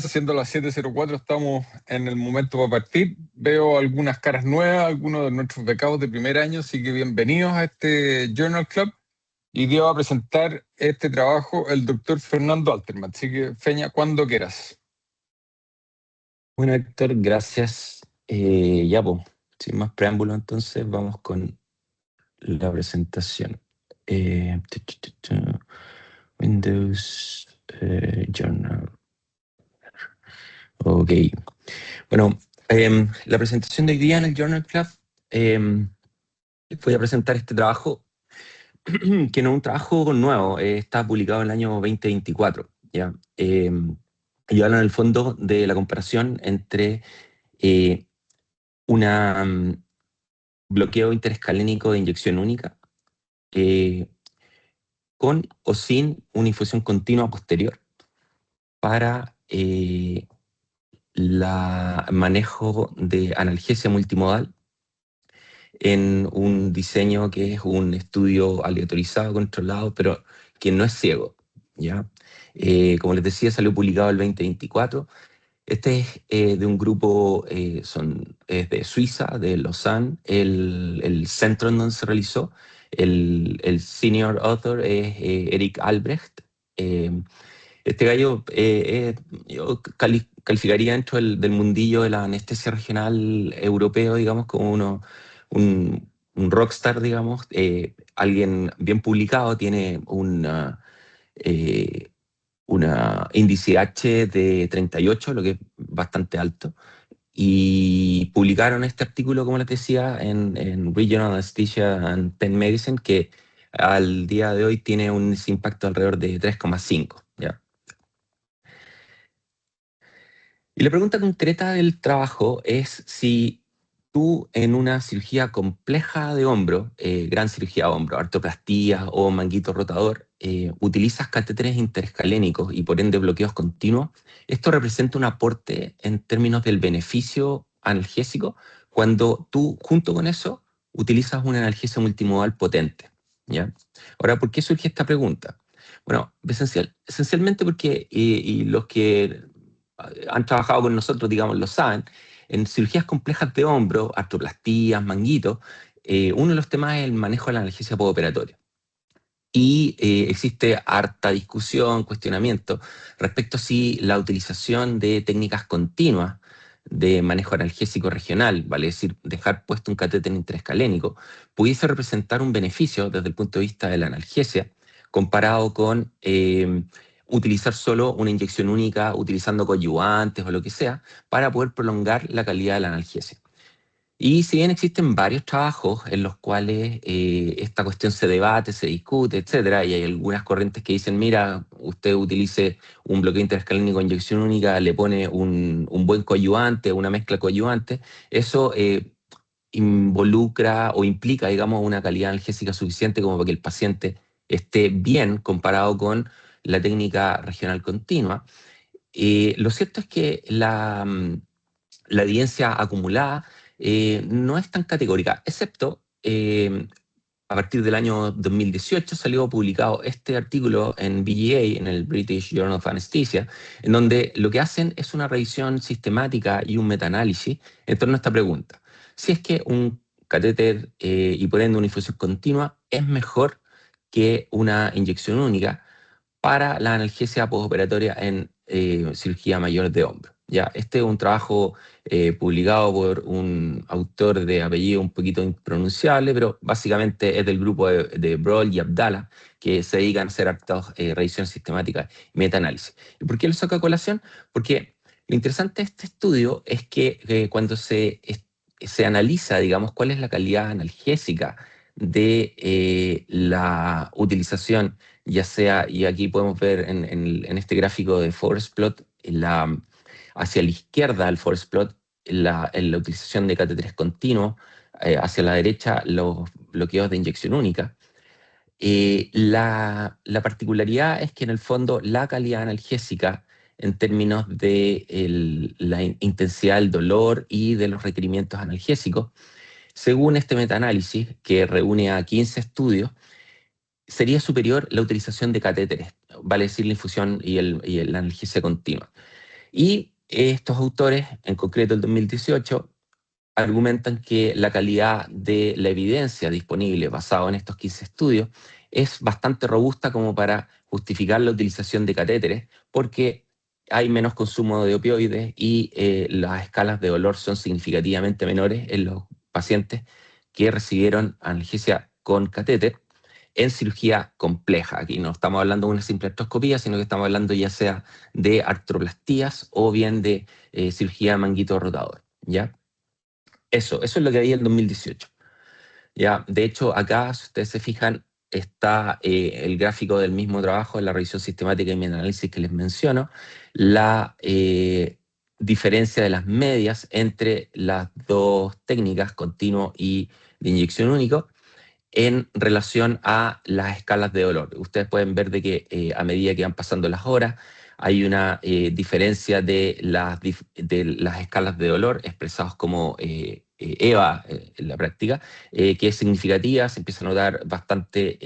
Haciendo las 7:04, estamos en el momento para partir. Veo algunas caras nuevas, algunos de nuestros becados de primer año, así que bienvenidos a este Journal Club. Y Diego va a presentar este trabajo el doctor Fernando Alterman. Así que, Feña, cuando quieras. Bueno, Héctor, gracias. Ya, pues, sin más preámbulo, entonces vamos con la presentación. Windows Journal. Ok. Bueno, la presentación de hoy día en el Journal Club, voy a presentar este trabajo, que no es un trabajo nuevo, está publicado en el año 2024, ¿ya? Y habla en el fondo de la comparación entre un bloqueo interescalénico de inyección única con o sin una infusión continua posterior para el manejo de analgesia multimodal en un diseño que es un estudio aleatorizado, controlado, pero que no es ciego, ¿ya? Como les decía, salió publicado el 2024. Este es de un grupo, es de Suiza, de Lausanne, el centro en donde se realizó. El senior author es Eric Albrecht. Este gallo yo calificaría dentro del mundillo de la anestesia regional europeo, digamos, como un rockstar, digamos, alguien bien publicado, tiene una índice H de 38, lo que es bastante alto, y publicaron este artículo, como les decía, en Regional Anesthesia and Pain Medicine, que al día de hoy tiene un impacto alrededor de 3,5, ¿ya? Y la pregunta concreta del trabajo es si tú en una cirugía compleja de hombro, gran cirugía de hombro, artroplastía o manguito rotador, utilizas catéteres interescalénicos y por ende bloqueos continuos, esto representa un aporte en términos del beneficio analgésico cuando tú junto con eso utilizas una analgesia multimodal potente, ¿ya? Ahora, ¿por qué surge esta pregunta? Bueno, esencialmente porque, y los que han trabajado con nosotros, digamos, lo saben, en cirugías complejas de hombro, artroplastías, manguitos, uno de los temas es el manejo de la analgesia postoperatoria. Y existe harta discusión, cuestionamiento respecto a si la utilización de técnicas continuas de manejo analgésico regional, vale decir, dejar puesto un catéter interescalénico, pudiese representar un beneficio desde el punto de vista de la analgesia, comparado con utilizar solo una inyección única, utilizando coadyuvantes o lo que sea, para poder prolongar la calidad de la analgesia. Y si bien existen varios trabajos en los cuales esta cuestión se debate, se discute, etcétera, y hay algunas corrientes que dicen, mira, usted utilice un bloqueo interescalénico de inyección única, le pone un buen coadyuvante, una mezcla coadyuvante, eso involucra o implica, digamos, una calidad analgésica suficiente como para que el paciente esté bien comparado con la técnica regional continua. Lo cierto es que la evidencia acumulada no es tan categórica, excepto a partir del año 2018 salió publicado este artículo en BJA, en el British Journal of Anesthesia, en donde lo que hacen es una revisión sistemática y un metaanálisis en torno a esta pregunta. Si es que un catéter y por ende una infusión continua es mejor que una inyección única para la analgesia postoperatoria en cirugía mayor de hombro. Ya, este es un trabajo publicado por un autor de apellido un poquito impronunciable, pero básicamente es del grupo de Broll y Abdallah, que se dedican a hacer hartas revisiones sistemáticas y metaanálisis. ¿Y por qué lo saco a colación? Porque lo interesante de este estudio es que cuando se analiza, digamos, cuál es la calidad analgésica de la utilización, ya sea, y aquí podemos ver en este gráfico de forest plot, hacia la izquierda del forest plot, la utilización de catéteres continuos, hacia la derecha los bloqueos de inyección única. La particularidad es que en el fondo la calidad analgésica en términos de la intensidad del dolor y de los requerimientos analgésicos, según este metaanálisis que reúne a 15 estudios, sería superior la utilización de catéteres, vale decir la infusión y la analgesia continua. Y estos autores, en concreto el 2018, argumentan que la calidad de la evidencia disponible basada en estos 15 estudios es bastante robusta como para justificar la utilización de catéteres, porque hay menos consumo de opioides y las escalas de dolor son significativamente menores en los pacientes que recibieron analgesia con catéter en cirugía compleja. Aquí no estamos hablando de una simple artroscopía, sino que estamos hablando ya sea de artroplastías o bien de cirugía de manguito rotador, ¿ya? Eso es lo que había en 2018. Ya, de hecho, acá, si ustedes se fijan, está el gráfico del mismo trabajo en la revisión sistemática y meta-análisis que les menciono, la diferencia de las medias entre las dos técnicas, continuo y de inyección único, en relación a las escalas de dolor. Ustedes pueden ver de que a medida que van pasando las horas, hay una diferencia de las escalas de dolor expresados como EVA en la práctica, que es significativa, se empieza a notar bastante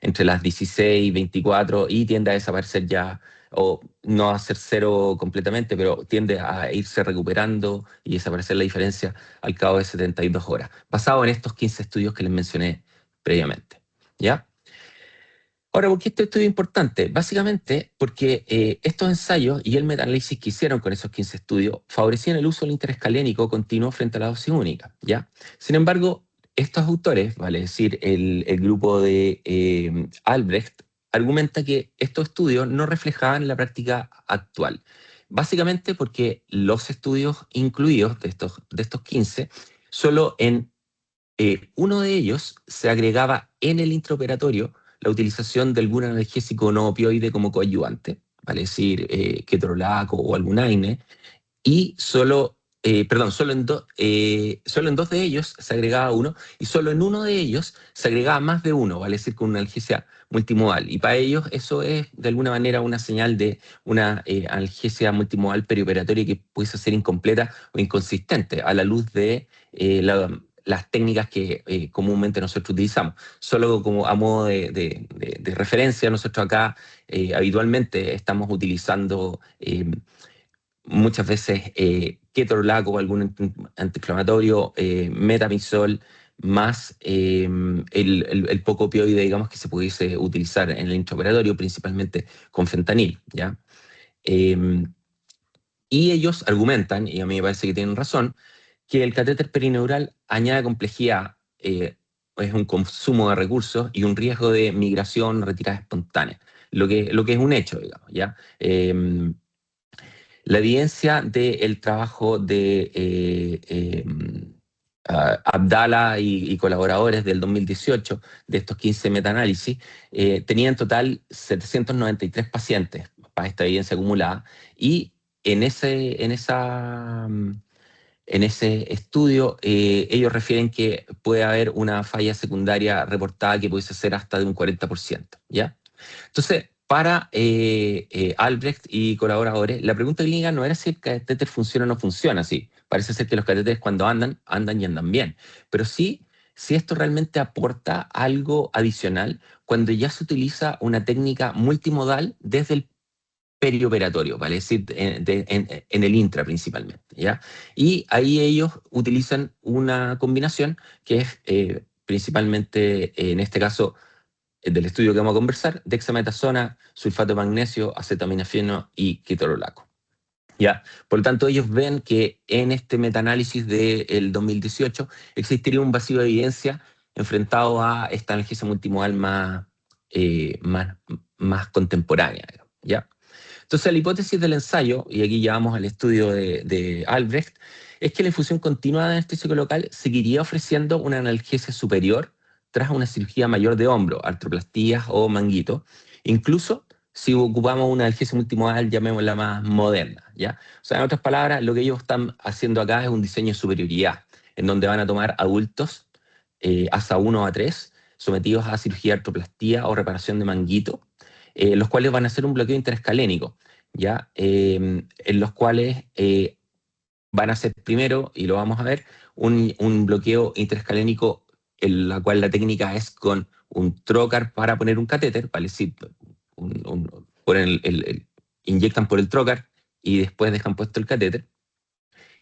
entre las 16 y 24 y tiende a desaparecer ya, o no a ser cero completamente, pero tiende a irse recuperando y desaparecer la diferencia al cabo de 72 horas, basado en estos 15 estudios que les mencioné previamente. ¿Ya? Ahora, ¿por qué este estudio es importante? Básicamente porque estos ensayos y el metaanálisis que hicieron con esos 15 estudios favorecían el uso del interescalénico continuo frente a la dosis única. ¿Ya? Sin embargo, estos autores, vale decir, el grupo de Albrecht, argumenta que estos estudios no reflejaban la práctica actual. Básicamente porque los estudios incluidos de estos 15, solo en uno de ellos se agregaba en el intraoperatorio la utilización de algún analgésico no opioide como coadyuvante, vale decir, ketorolaco o algún AINE, y solo en dos de ellos se agregaba uno, y solo en uno de ellos se agregaba más de uno, vale decir, con una analgesia multimodal. Y para ellos eso es de alguna manera una señal de una analgesia multimodal perioperatoria que puede ser incompleta o inconsistente a la luz de las técnicas que comúnmente nosotros utilizamos. Solo como a modo de referencia, nosotros acá habitualmente estamos utilizando muchas veces ketorolaco o algún antiinflamatorio, metamizol, más el poco opioide, digamos, que se pudiese utilizar en el intraoperatorio, principalmente con fentanil, ¿ya? Y ellos argumentan, y a mí me parece que tienen razón, que el catéter perineural añade complejidad, es un consumo de recursos y un riesgo de migración, retirada espontánea, lo que es un hecho, digamos, ¿ya? La evidencia del trabajo de Abdala y colaboradores del 2018, de estos 15 metaanálisis, tenía en total 793 pacientes para esta evidencia acumulada, y en ese estudio ellos refieren que puede haber una falla secundaria reportada que puede ser hasta de un 40%, ¿ya? Entonces, para Albrecht y colaboradores, la pregunta clínica no era si el catéter funciona o no funciona. Sí, parece ser que los catéteres cuando andan, andan y andan bien. Pero sí, si esto realmente aporta algo adicional cuando ya se utiliza una técnica multimodal desde el perioperatorio, ¿vale? Es decir, en el intra principalmente, ¿ya? Y ahí ellos utilizan una combinación que es principalmente, en este caso, del estudio que vamos a conversar, dexametasona, sulfato de magnesio, acetaminofeno y ketorolaco. ¿Ya? Por lo tanto, ellos ven que en este metaanálisis del 2018 existiría un vacío de evidencia enfrentado a esta analgesia multimodal más contemporánea, ¿ya? Entonces, la hipótesis del ensayo, y aquí ya vamos al estudio de Albrecht, es que la infusión continua de anestésico local seguiría ofreciendo una analgesia superior tras una cirugía mayor de hombro, artroplastías o manguito, incluso si ocupamos una analgesia multimodal, llamémosla más moderna, ¿ya? O sea, en otras palabras, lo que ellos están haciendo acá es un diseño de superioridad, en donde van a tomar adultos, ASA 1 a 3, sometidos a cirugía de artroplastía o reparación de manguito, los cuales van a hacer un bloqueo interescalénico, ¿ya? En los cuales van a hacer primero, y lo vamos a ver, un bloqueo interescalénico en la cual la técnica es con un trocar para poner un catéter, ¿vale? Sí, inyectan por el trocar y después dejan puesto el catéter.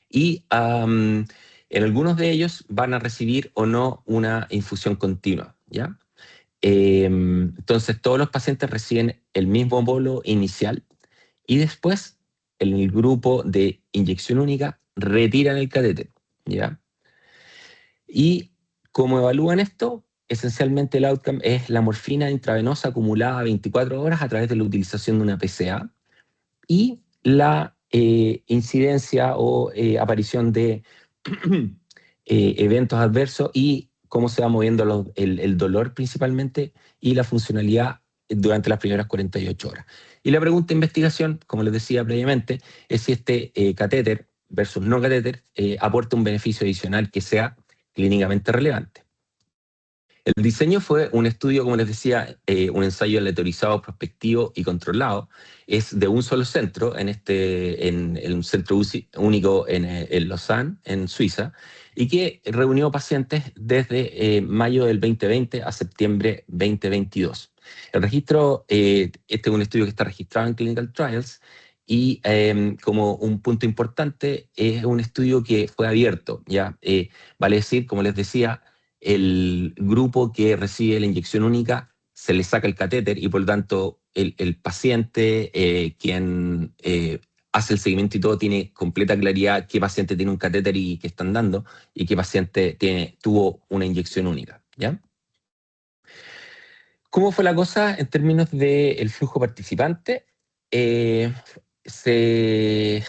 Y en algunos de ellos van a recibir o no una infusión continua, ¿ya? Entonces todos los pacientes reciben el mismo bolo inicial y después en el grupo de inyección única retiran el catéter, ¿ya? Y como evalúan esto, esencialmente el outcome es la morfina intravenosa acumulada a 24 horas a través de la utilización de una PCA y la incidencia o aparición de eventos adversos y cómo se va moviendo el dolor principalmente y la funcionalidad durante las primeras 48 horas. Y la pregunta de investigación, como les decía previamente, es si este catéter versus no catéter aporta un beneficio adicional que sea clínicamente relevante. El diseño fue un estudio, como les decía, un ensayo aleatorizado, prospectivo y controlado. Es de un solo centro, en un centro único en Lausanne, en Suiza, y que reunió pacientes desde mayo del 2020 a septiembre 2022. El registro, este es un estudio que está registrado en Clinical Trials, y como un punto importante, es un estudio que fue abierto, ¿ya? Vale decir, como les decía, el grupo que recibe la inyección única se le saca el catéter y por lo tanto el paciente, quien hace el seguimiento y todo, tiene completa claridad qué paciente tiene un catéter y qué están dando y qué paciente tuvo una inyección única, ¿ya? ¿Cómo fue la cosa en términos del flujo participante? Se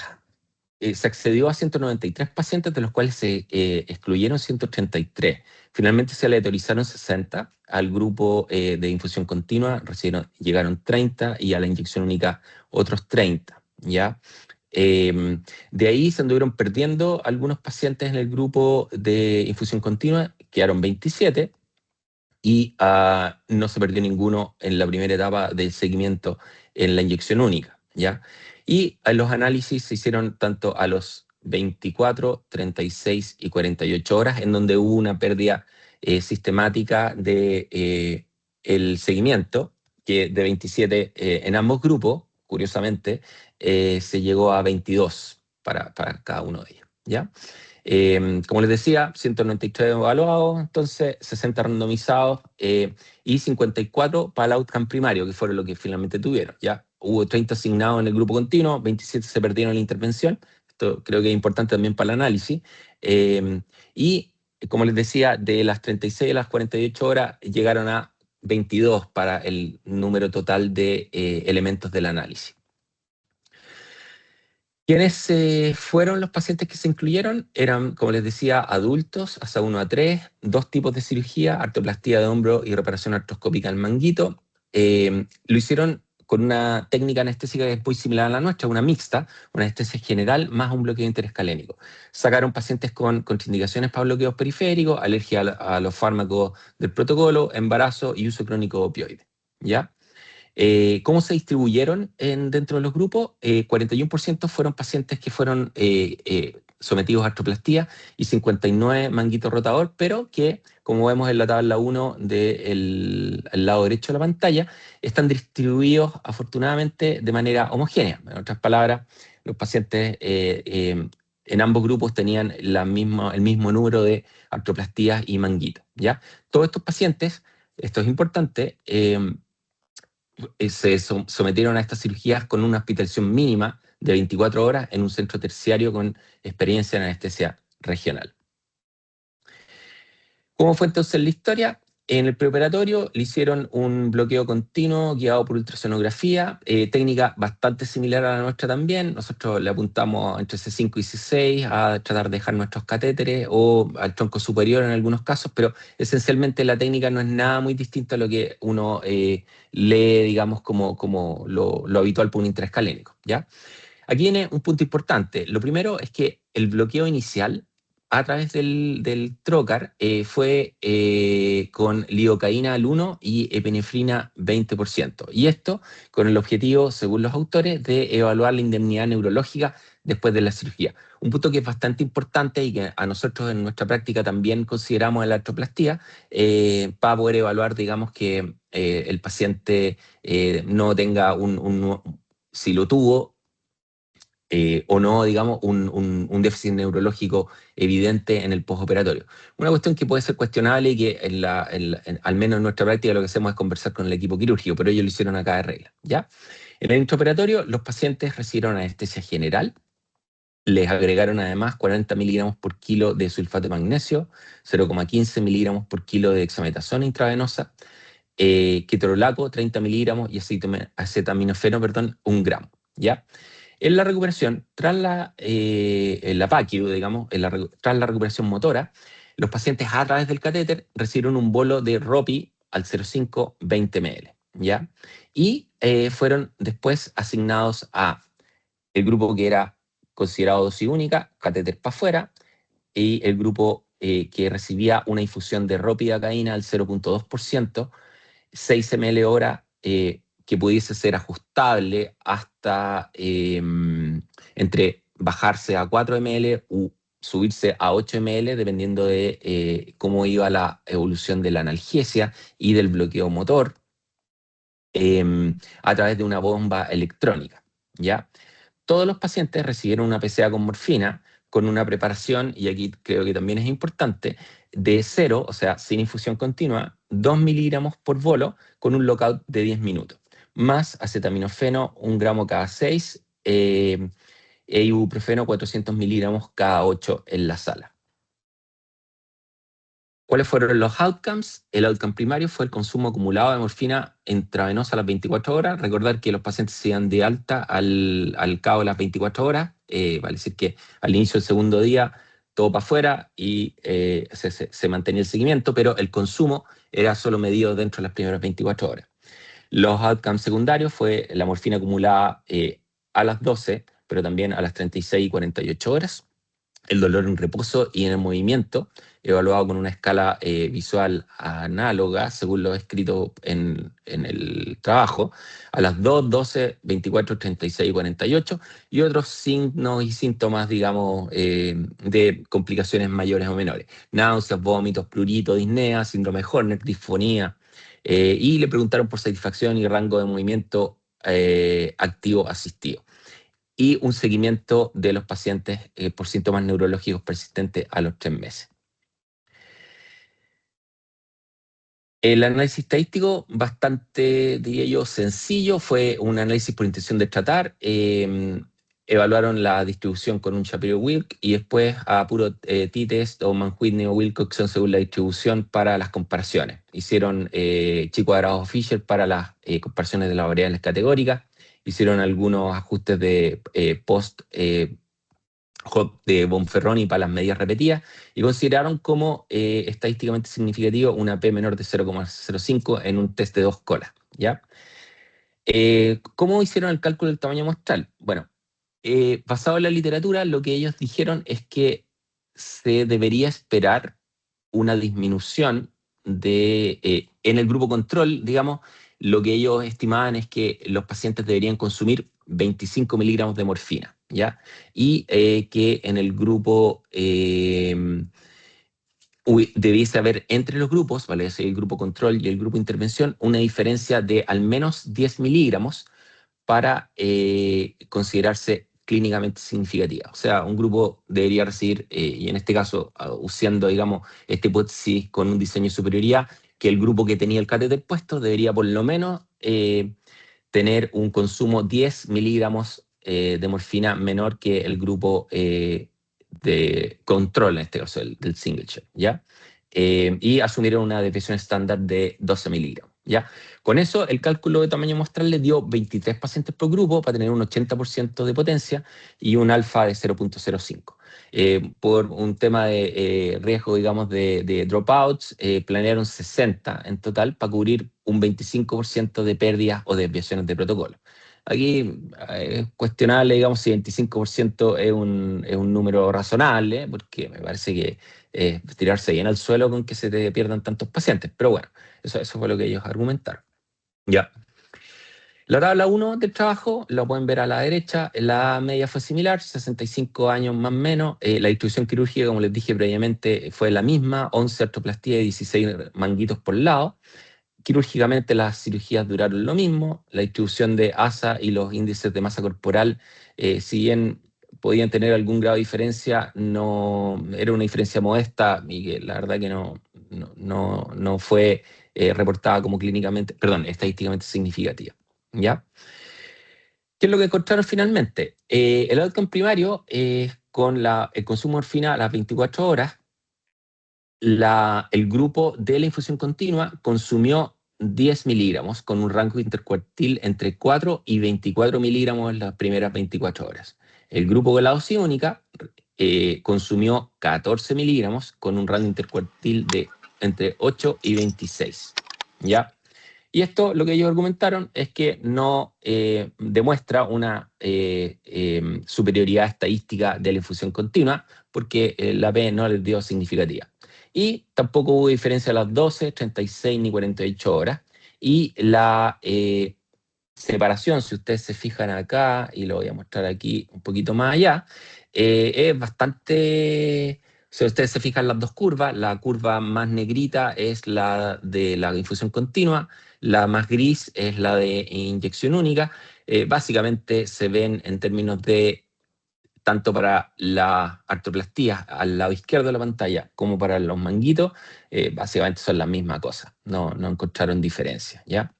se accedió a 193 pacientes, de los cuales se excluyeron 183. Finalmente se aleatorizaron 60. Al grupo de infusión continua llegaron 30 y a la inyección única otros 30. ¿Ya? De ahí se anduvieron perdiendo algunos pacientes en el grupo de infusión continua, quedaron 27 y no se perdió ninguno en la primera etapa del seguimiento en la inyección única, ¿ya? Y los análisis se hicieron tanto a los 24, 36 y 48 horas, en donde hubo una pérdida sistemática de el seguimiento, que de 27 en ambos grupos, curiosamente, se llegó a 22 para cada uno de ellos, ¿ya? Como les decía, 193 evaluados, entonces 60 randomizados y 54 para el outcome primario, que fueron lo que finalmente tuvieron. ¿Ya? Hubo 30 asignados en el grupo continuo, 27 se perdieron en la intervención. Esto creo que es importante también para el análisis. Y como les decía, de las 36 a las 48 horas llegaron a 22 para el número total de elementos del análisis. ¿Quiénes fueron los pacientes que se incluyeron? Eran, como les decía, adultos, hasta 1 a 3, dos tipos de cirugía, artroplastía de hombro y reparación artroscópica al manguito. Lo hicieron con una técnica anestésica que es muy similar a la nuestra, una mixta, una anestesia general más un bloqueo interescalénico. Sacaron pacientes con contraindicaciones para bloqueos periféricos, alergia a los fármacos del protocolo, embarazo y uso crónico de opioides. ¿Ya? ¿Cómo se distribuyeron dentro de los grupos? 41% fueron pacientes que fueron sometidos a artroplastía y 59 manguito rotador, pero que, como vemos en la tabla 1 del lado derecho de la pantalla, están distribuidos afortunadamente de manera homogénea. En otras palabras, los pacientes en ambos grupos tenían el mismo número de artroplastías y manguitos, ¿ya? Todos estos pacientes, esto es importante, se sometieron a estas cirugías con una hospitalización mínima de 24 horas en un centro terciario con experiencia en anestesia regional. ¿Cómo fue entonces la historia? En el preoperatorio le hicieron un bloqueo continuo guiado por ultrasonografía, técnica bastante similar a la nuestra también. Nosotros le apuntamos entre C5 y C6 a tratar de dejar nuestros catéteres o al tronco superior en algunos casos, pero esencialmente la técnica no es nada muy distinta a lo que uno lee, digamos, como lo habitual por un intraescalénico, ¿ya? Aquí viene un punto importante. Lo primero es que el bloqueo inicial a través del trocar fue con lidocaína al 1 y epinefrina 20%. Y esto con el objetivo, según los autores, de evaluar la indemnidad neurológica después de la cirugía. Un punto que es bastante importante y que a nosotros en nuestra práctica también consideramos en la artroplastía para poder evaluar, digamos, que el paciente no tenga si lo tuvo, o no, digamos, un déficit neurológico evidente en el postoperatorio. Una cuestión que puede ser cuestionable y que al menos en nuestra práctica lo que hacemos es conversar con el equipo quirúrgico, pero ellos lo hicieron acá de regla, ¿ya? En el intraoperatorio, los pacientes recibieron anestesia general, les agregaron además 40 miligramos por kilo de sulfato de magnesio, 0,15 miligramos por kilo de dexametasona intravenosa, ketorolaco 30 miligramos y acetaminofeno, 1 gramo, ¿ya? En la recuperación, tras la PACU, digamos, tras la recuperación motora, los pacientes a través del catéter recibieron un bolo de ROPI al 0,5 20 ml, ¿ya? Y fueron después asignados a el grupo que era considerado dosis única, catéter para afuera, y el grupo que recibía una infusión de ropidacaína al 0,2%, 6 ml hora, que pudiese ser ajustable hasta entre bajarse a 4 ml u subirse a 8 ml, dependiendo de cómo iba la evolución de la analgesia y del bloqueo motor, a través de una bomba electrónica, ¿ya? Todos los pacientes recibieron una PCA con morfina, con una preparación, y aquí creo que también es importante, de 0, o sea, sin infusión continua, 2 miligramos por bolo, con un lockout de 10 minutos, más acetaminofeno 1 gramo cada 6, e ibuprofeno 400 miligramos cada 8 en la sala. ¿Cuáles fueron los outcomes? El outcome primario fue el consumo acumulado de morfina intravenosa a las 24 horas. Recordar que los pacientes se iban de alta al cabo de las 24 horas. Vale decir que al inicio del segundo día todo para afuera y se mantenía el seguimiento, pero el consumo era solo medido dentro de las primeras 24 horas. Los outcomes secundarios fue la morfina acumulada a las 12, pero también a las 36 y 48 horas. El dolor en reposo y en el movimiento, evaluado con una escala visual análoga, según lo escrito en el trabajo, a las 2, 12, 24, 36 y 48, y otros signos y síntomas, digamos, de complicaciones mayores o menores. Náuseas, vómitos, prurito, disnea, síndrome de Horner, disfonía, y le preguntaron por satisfacción y rango de movimiento activo asistido, y un seguimiento de los pacientes por síntomas neurológicos persistentes a los 3 meses. El análisis estadístico, bastante, diría yo, sencillo, fue un análisis por intención de tratar. Evaluaron la distribución con un Shapiro-Wilk y después a puro t-test o Mann-Whitney o Wilcoxon según la distribución para las comparaciones. Hicieron chi-cuadrado Fisher para las comparaciones de las variables categóricas. Hicieron algunos ajustes de post de Bonferroni para las medidas repetidas y consideraron como estadísticamente significativo una P menor de 0,05 en un test de 2 colas, ¿ya? ¿Cómo hicieron el cálculo del tamaño muestral? Bueno, basado en la literatura, lo que ellos dijeron es que se debería esperar una disminución en el grupo control, digamos. Lo que ellos estimaban es que los pacientes deberían consumir 25 miligramos de morfina, ¿ya? Y que en el grupo debiese haber entre los grupos, ¿vale? Es el grupo control y el grupo intervención, una diferencia de al menos 10 miligramos para considerarse clínicamente significativa. O sea, un grupo debería recibir, y en este caso, usando, digamos, esta hipótesis con un diseño de superioridad, que el grupo que tenía el catéter puesto debería por lo menos tener un consumo 10 miligramos de morfina menor que el grupo de control, en este caso, del single shot, ¿ya? Y asumieron una desviación estándar de 12 miligramos, ¿ya? Con eso, el cálculo de tamaño muestral le dio 23 pacientes por grupo para tener un 80% de potencia y un alfa de 0,05. Por un tema de riesgo, digamos, de dropouts, planearon 60 en total para cubrir un 25% de pérdidas o desviaciones de protocolo. Aquí es cuestionable, digamos, si 25% es un número razonable, porque me parece que tirarse bien al suelo con que se te pierdan tantos pacientes. Pero bueno, eso fue lo que ellos argumentaron. Ya. La tabla 1 del trabajo, lo pueden ver a la derecha, la media fue similar, 65 años más o menos. La distribución quirúrgica, como les dije previamente, fue la misma, 11 artroplastías y 16 manguitos por lado. Quirúrgicamente las cirugías duraron lo mismo, la distribución de ASA y los índices de masa corporal, si bien podían tener algún grado de diferencia, no era una diferencia modesta y que la verdad que no fue reportada como clínicamente, perdón, estadísticamente significativa, ¿ya? ¿Qué es lo que encontraron finalmente? El outcome primario, con el consumo de morfina a las 24 horas, el grupo de la infusión continua consumió 10 miligramos con un rango intercuartil entre 4 y 24 miligramos en las primeras 24 horas. El grupo de la dosis única consumió 14 miligramos con un rango intercuartil de entre 8 y 26. ¿Ya? Y esto, lo que ellos argumentaron, es que no demuestra una superioridad estadística de la infusión continua, porque la P no les dio significativa. Y tampoco hubo diferencia a las 12, 36 ni 48 horas. Y la separación, si ustedes se fijan acá, y lo voy a mostrar aquí un poquito más allá, es bastante... Si ustedes se fijan en las dos curvas, la curva más negrita es la de la infusión continua, la más gris es la de inyección única. Básicamente se ven en términos de, tanto para la artroplastia al lado izquierdo de la pantalla como para los manguitos, básicamente son la misma cosa, no encontraron diferencia, ¿ya?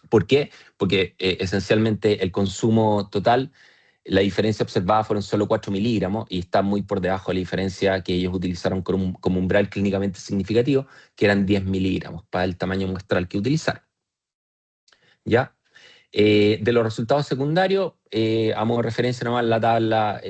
¿Por qué? Porque esencialmente el consumo total, la diferencia observada fueron solo 4 miligramos y está muy por debajo de la diferencia que ellos utilizaron como umbral clínicamente significativo, que eran 10 miligramos para el tamaño muestral que utilizaron. ¿Ya? De los resultados secundarios, a modo de referencia nomás la tabla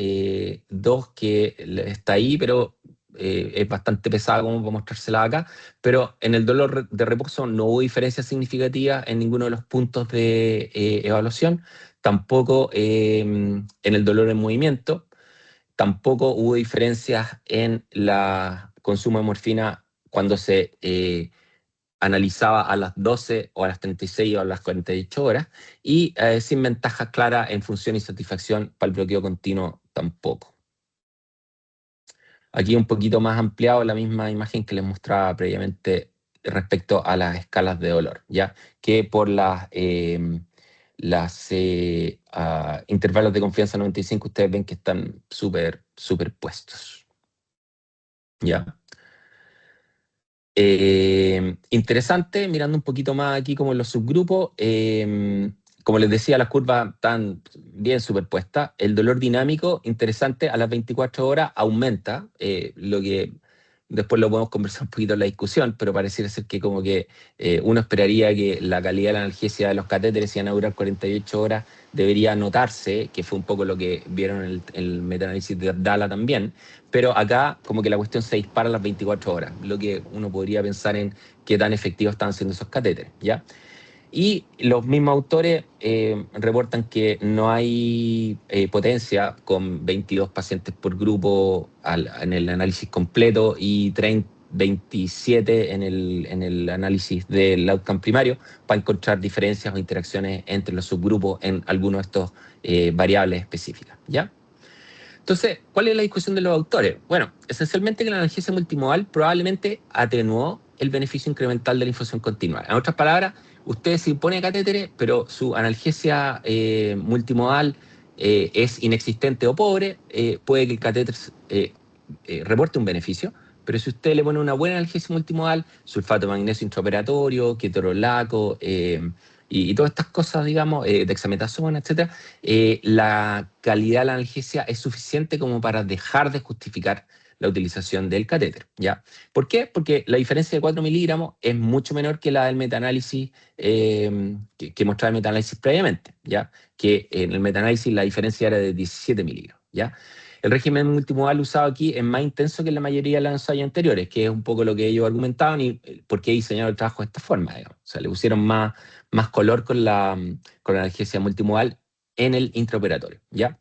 2 que está ahí, pero es bastante pesada como para mostrársela acá, pero en el dolor de reposo no hubo diferencia significativa en ninguno de los puntos de evaluación, tampoco en el dolor en movimiento, tampoco hubo diferencias en el consumo de morfina cuando se analizaba a las 12 o a las 36 o a las 48 horas, y sin ventajas claras en función y satisfacción para el bloqueo continuo tampoco. Aquí un poquito más ampliado la misma imagen que les mostraba previamente respecto a las escalas de dolor, ya que por las intervalos de confianza 95 ustedes ven que están superpuestos. ¿Ya? Interesante, mirando un poquito más aquí como en los subgrupos, como les decía, las curvas están bien superpuestas. El dolor dinámico, interesante, a las 24 horas aumenta, lo que después lo podemos conversar un poquito en la discusión, pero pareciera ser que como que uno esperaría que la calidad de la analgesia de los catéteres, si van a durar 48 horas, debería notarse, que fue un poco lo que vieron en el metaanálisis de Abdala también, pero acá como que la cuestión se dispara a las 24 horas, lo que uno podría pensar en qué tan efectivos están siendo esos catéteres, ¿ya? Y los mismos autores reportan que no hay potencia con 22 pacientes por grupo en el análisis completo y 27 en el análisis del outcome primario para encontrar diferencias o interacciones entre los subgrupos en algunos de estos variables específicas, ¿ya? Entonces, ¿cuál es la discusión de los autores? Bueno, esencialmente que la analgesia multimodal probablemente atenuó el beneficio incremental de la infusión continua. En otras palabras, usted se impone catéteres, pero su analgesia multimodal es inexistente o pobre, puede que el catéter reporte un beneficio, pero si usted le pone una buena analgesia multimodal, sulfato de magnesio intraoperatorio, ketorolaco, y todas estas cosas, digamos, dexametasona, etcétera, la calidad de la analgesia es suficiente como para dejar de justificar la utilización del catéter, ¿ya? ¿Por qué? Porque la diferencia de 4 miligramos es mucho menor que la del metaanálisis que mostraba el metaanálisis previamente, ¿ya? Que en el metaanálisis la diferencia era de 17 miligramos, ¿ya? El régimen multimodal usado aquí es más intenso que en la mayoría de los ensayos anteriores, que es un poco lo que ellos argumentaban y por qué diseñaron el trabajo de esta forma, digamos. O sea, le pusieron más color con la analgesia multimodal en el intraoperatorio, ¿ya?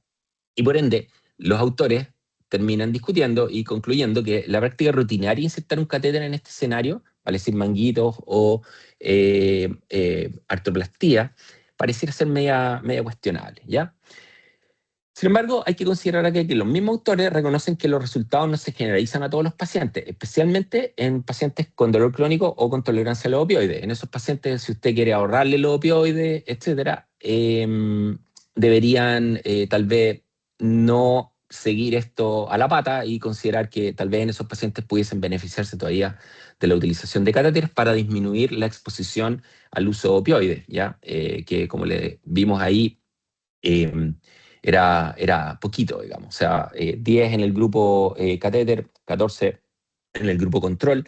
Y por ende, los autores terminan discutiendo y concluyendo que la práctica rutinaria de insertar un catéter en este escenario, vale decir manguitos o artroplastía, pareciera ser media cuestionable, ¿ya? Sin embargo, hay que considerar aquí que los mismos autores reconocen que los resultados no se generalizan a todos los pacientes, especialmente en pacientes con dolor crónico o con tolerancia a los opioides. En esos pacientes, si usted quiere ahorrarle los opioides, etcétera, deberían tal vez no seguir esto a la pata y considerar que tal vez en esos pacientes pudiesen beneficiarse todavía de la utilización de catéteres para disminuir la exposición al uso de opioides, ¿ya? Que como le vimos ahí, era poquito, digamos. O sea, 10 en el grupo catéter, 14 en el grupo control,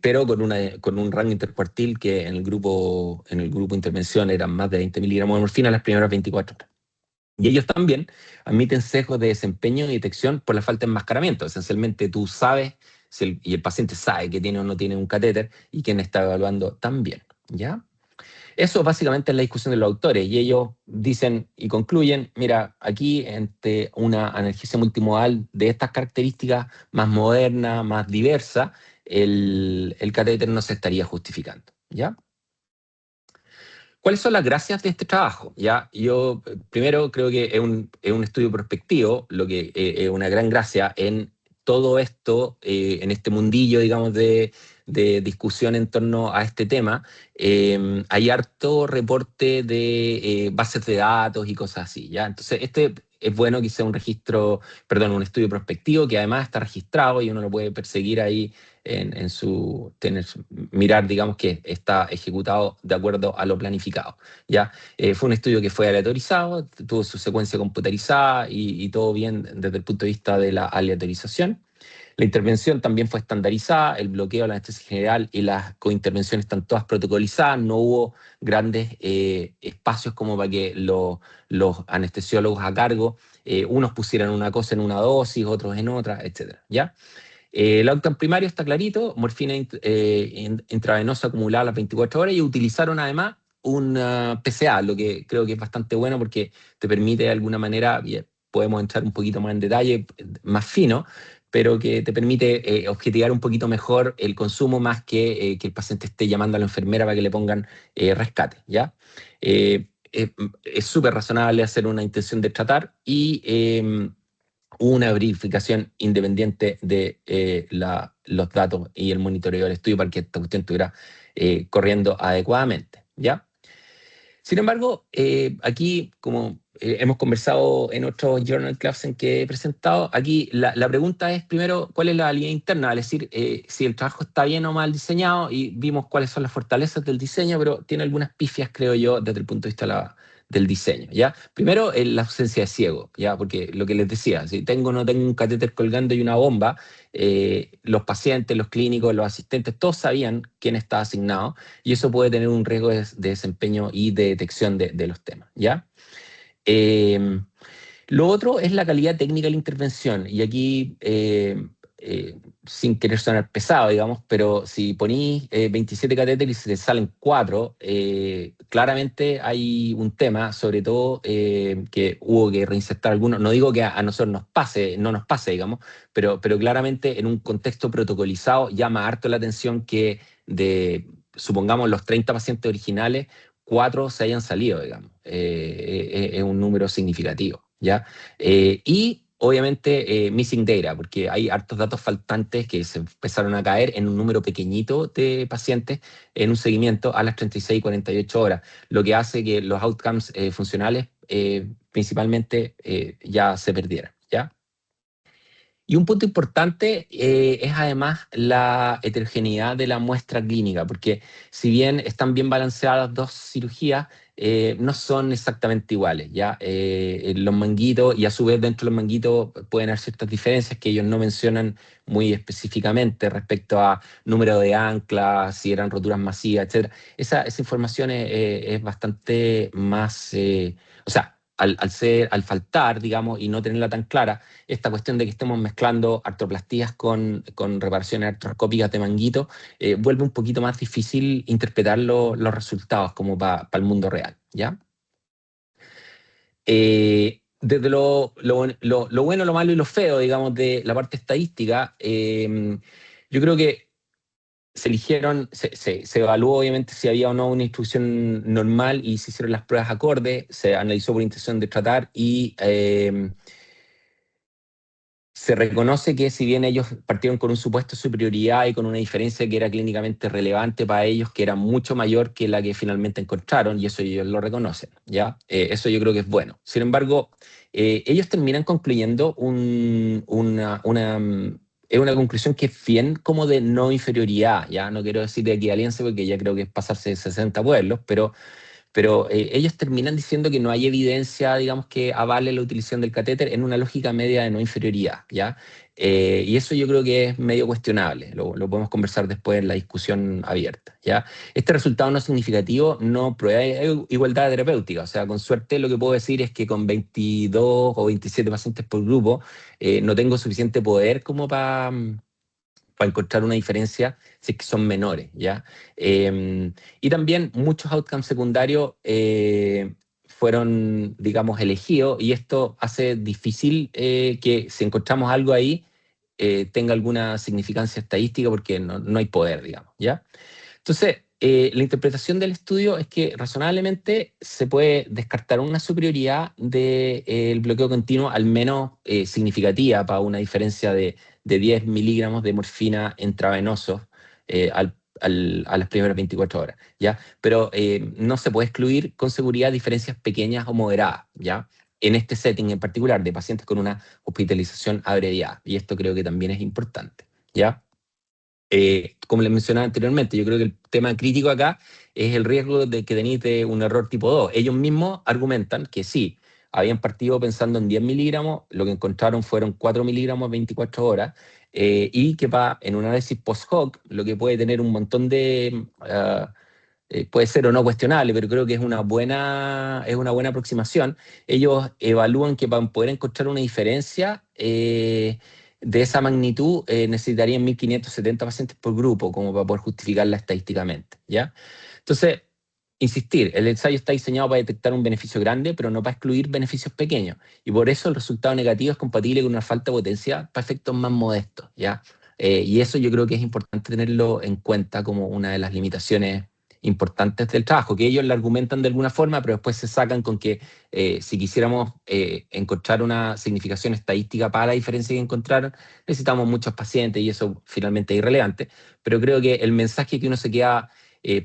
pero con un rango intercuartil que en el grupo intervención eran más de 20 miligramos de morfina las primeras 24 horas. Y ellos también admiten sesgos de desempeño y detección por la falta de enmascaramiento. Esencialmente tú sabes y el paciente sabe que tiene o no tiene un catéter y quien está evaluando también, ¿ya? Eso básicamente es la discusión de los autores y ellos dicen y concluyen, mira, aquí entre una analgesia multimodal de estas características más moderna, más diversa, el catéter no se estaría justificando, ¿ya? ¿Cuáles son las gracias de este trabajo? ¿Ya? Yo primero creo que es un estudio prospectivo, lo que es una gran gracia en todo esto, en este mundillo, digamos, de discusión en torno a este tema. Hay harto reporte de bases de datos y cosas así, ¿ya? Entonces, este es bueno que sea un registro, perdón, un estudio prospectivo que además está registrado y uno lo puede perseguir ahí mirar, digamos, que está ejecutado de acuerdo a lo planificado, ¿ya? Fue un estudio que fue aleatorizado, tuvo su secuencia computarizada y todo bien desde el punto de vista de la aleatorización. La intervención también fue estandarizada, el bloqueo, la anestesia general y las cointervenciones están todas protocolizadas, no hubo grandes espacios como para que los anestesiólogos a cargo, unos pusieran una cosa en una dosis, otros en otra, etcétera, ¿ya? El outcome primario está clarito, morfina intravenosa acumulada a las 24 horas y utilizaron además un PCA, lo que creo que es bastante bueno porque te permite de alguna manera, podemos entrar un poquito más en detalle, más fino, pero que te permite objetivar un poquito mejor el consumo más que el paciente esté llamando a la enfermera para que le pongan rescate, ¿ya? Es súper razonable hacer una intención de tratar y una verificación independiente de los datos y el monitoreo del estudio para que esta cuestión estuviera corriendo adecuadamente, ¿ya? Sin embargo, aquí, como hemos conversado en otros journal clubs en que he presentado, aquí la pregunta es primero, ¿cuál es la validez interna? Es decir, si el trabajo está bien o mal diseñado y vimos cuáles son las fortalezas del diseño, pero tiene algunas pifias, creo yo, desde el punto de vista del diseño, ¿ya? Primero, la ausencia de ciego, ¿ya? Porque lo que les decía, si tengo o no tengo un catéter colgando y una bomba, los pacientes, los clínicos, los asistentes, todos sabían quién estaba asignado y eso puede tener un riesgo de desempeño y de detección de los temas, ¿ya? Eh, lo otro es la calidad técnica de la intervención, y aquí, sin querer sonar pesado, digamos, pero si ponís 27 catéteres y se te salen 4, claramente hay un tema, sobre todo que hubo que reinsertar algunos. No digo que a nosotros no nos pase, digamos, pero claramente en un contexto protocolizado llama harto la atención que supongamos, los 30 pacientes originales, 4 se hayan salido, digamos. Es un número significativo, ¿ya? Y obviamente missing data, porque hay hartos datos faltantes que se empezaron a caer en un número pequeñito de pacientes en un seguimiento a las 36 y 48 horas, lo que hace que los outcomes funcionales principalmente ya se perdieran, ¿ya? Y un punto importante es además la heterogeneidad de la muestra clínica, porque si bien están bien balanceadas las dos cirugías, no son exactamente iguales, ¿ya? Los manguitos, y a su vez dentro de los manguitos pueden haber ciertas diferencias que ellos no mencionan muy específicamente respecto a número de anclas, si eran roturas masivas, etc. Esa información es bastante más, o sea, al faltar, digamos, y no tenerla tan clara, esta cuestión de que estemos mezclando artroplastías con reparaciones artroscópicas de manguito, vuelve un poquito más difícil interpretar los resultados como para el mundo real, ¿ya? Desde lo bueno, lo malo y lo feo, digamos, de la parte estadística, yo creo que se evaluó obviamente si había o no una instrucción normal y se hicieron las pruebas acordes, se analizó por intención de tratar y se reconoce que si bien ellos partieron con un supuesto de superioridad y con una diferencia que era clínicamente relevante para ellos, que era mucho mayor que la que finalmente encontraron, y eso ellos lo reconocen, ¿ya? Eso yo creo que es bueno. Sin embargo, ellos terminan concluyendo es una conclusión que es bien como de no inferioridad, ¿ya? No quiero decir de equivalencia porque ya creo que es pasarse de 60 pueblos, pero ellos terminan diciendo que no hay evidencia, digamos, que avale la utilización del catéter en una lógica media de no inferioridad, ¿ya? Y eso yo creo que es medio cuestionable, lo podemos conversar después en la discusión abierta, ¿ya? Este resultado no significativo no prueba igualdad terapéutica, o sea, con suerte lo que puedo decir es que con 22 o 27 pacientes por grupo no tengo suficiente poder como para encontrar una diferencia si es que son menores, ¿ya? Y también muchos outcomes secundarios fueron, digamos, elegidos y esto hace difícil que si encontramos algo ahí tenga alguna significancia estadística porque no hay poder, digamos, ¿ya? Entonces, la interpretación del estudio es que razonablemente se puede descartar una superioridad del bloqueo continuo, al menos significativa, para una diferencia de 10 miligramos de morfina intravenosos a las primeras 24 horas, ¿ya? Pero no se puede excluir con seguridad diferencias pequeñas o moderadas, ¿ya? En este setting en particular, de pacientes con una hospitalización abreviada, y esto creo que también es importante, ¿ya? Como les mencionaba anteriormente, yo creo que el tema crítico acá es el riesgo de que tenéis de un error tipo 2. Ellos mismos argumentan que sí, habían partido pensando en 10 miligramos, lo que encontraron fueron 4 miligramos 24 horas, y que en un análisis post-hoc, lo que puede tener un montón de... puede ser o no cuestionable, pero creo que es una buena aproximación. Ellos evalúan que para poder encontrar una diferencia de esa magnitud necesitarían 1.570 pacientes por grupo como para poder justificarla estadísticamente, ¿ya? Entonces, insistir, el ensayo está diseñado para detectar un beneficio grande, pero no para excluir beneficios pequeños. Y por eso el resultado negativo es compatible con una falta de potencia para efectos más modestos, ¿ya? Y eso yo creo que es importante tenerlo en cuenta como una de las limitaciones importantes del trabajo, que ellos le argumentan de alguna forma, pero después se sacan con que si quisiéramos encontrar una significación estadística para la diferencia que encontraron, necesitamos muchos pacientes y eso finalmente es irrelevante. Pero creo que el mensaje que uno se queda